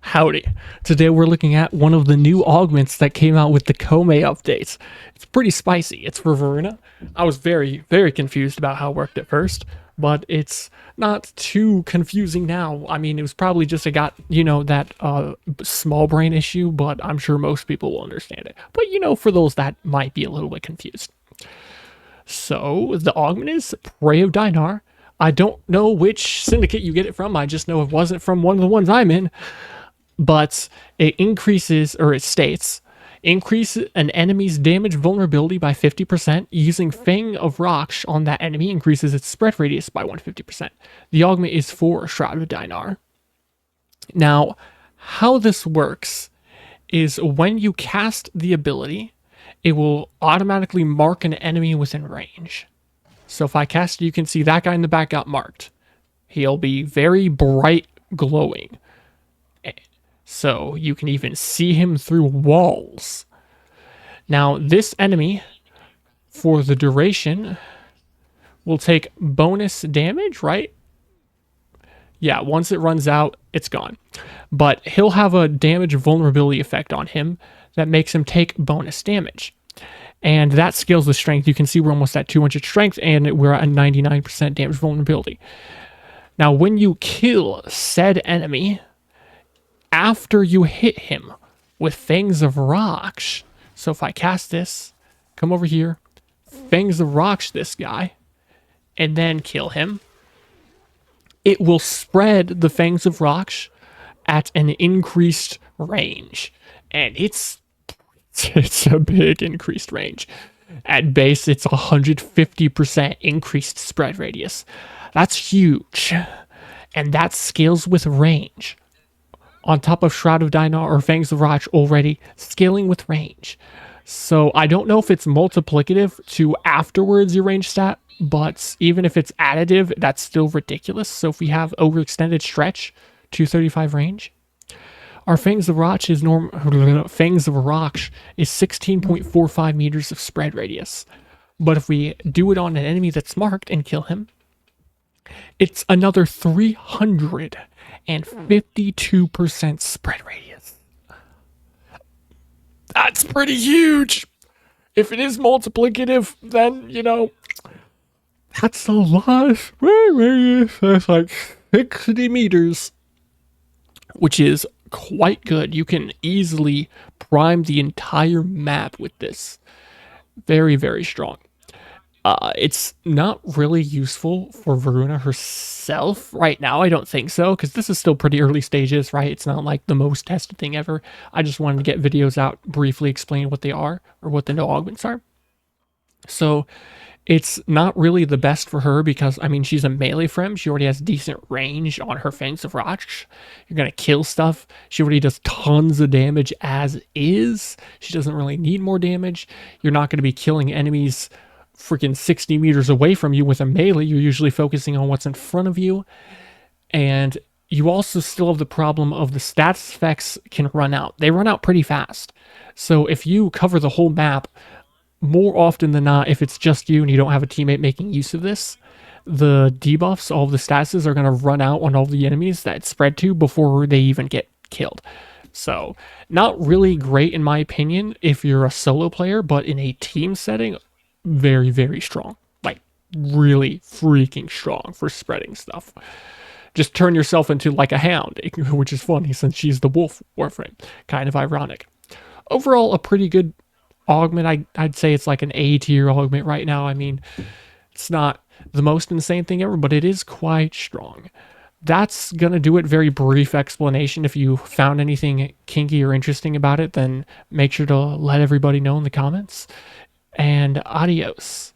Howdy. Today we're looking at one of the new augments that came out with the Kome updates. It's pretty spicy. It's for Voruna. I was very confused about how it worked at first, but it's not too confusing now. I mean, it was probably just that small brain issue, but I'm sure most people will understand it. But for those that might be a little bit confused. So, the augment is Prey of Dynar. I don't know which syndicate you get it from. I just know it wasn't from one of the ones I'm in. But it states, increase an enemy's damage vulnerability by 50%. Using Fang of Raksh on that enemy increases its spread radius by 150%. The augment is for Shroud of Dynar. Now, how this works is when you cast the ability, it will automatically mark an enemy within range. So if I cast it, you can see that guy in the back got marked. He'll be very bright glowing. So you can even see him through walls. Now, this enemy, for the duration, will take bonus damage, right? Yeah, once it runs out, it's gone. But he'll have a damage vulnerability effect on him that makes him take bonus damage. And that scales with strength. You can see we're almost at 200 strength, and we're at a 99% damage vulnerability. Now, when you kill said enemy, after you hit him with Fangs of Raksh, so if I cast this, come over here, Fangs of Raksh this guy, and then kill him, it will spread the Fangs of Raksh at an increased range. And it's a big increased range. At base, it's 150% increased spread radius. That's huge. And that scales with range. On top of Shroud of Dynar or Fangs of Raksh already scaling with range. So I don't know if it's multiplicative to afterwards your range stat, but even if it's additive, that's still ridiculous. So if we have overextended stretch, 235 range, our Fangs of Raksh is 16.45 meters of spread radius. But if we do it on an enemy that's marked and kill him, it's another 352% spread radius. That's pretty huge. If it is multiplicative, then, that's a lot of spread radius. That's like 60 meters, which is quite good. You can easily prime the entire map with this. Very strong. It's not really useful for Voruna herself right now. I don't think so, because this is still pretty early stages, right? It's not like the most tested thing ever. I just wanted to get videos out, briefly explain what they are, or what the no augments are. So it's not really the best for her because, I mean, she's a melee frame. She already has decent range on her Fangs of Raksh. You're going to kill stuff. She already does tons of damage as is. She doesn't really need more damage. You're not going to be killing enemies freaking 60 meters away from you with a melee. You're usually focusing on what's in front of you. And you also still have the problem of the stats effects can run out. They run out pretty fast. So if you cover the whole map, more often than not, if it's just you and you don't have a teammate making use of this, the debuffs, all of the statuses are going to run out on all the enemies that it's spread to before they even get killed. So not really great in my opinion if you're a solo player, but in a team setting, very strong. Like really freaking strong for spreading stuff. Just turn yourself into like a hound, which is funny since she's the wolf Warframe. Kind of ironic. Overall, a pretty good augment. I'd say it's like an A tier augment right now. I mean, it's not the most insane thing ever, but it is quite strong. That's gonna do it. Very brief explanation. If you found anything kinky or interesting about it, then make sure to let everybody know in the comments. And adios.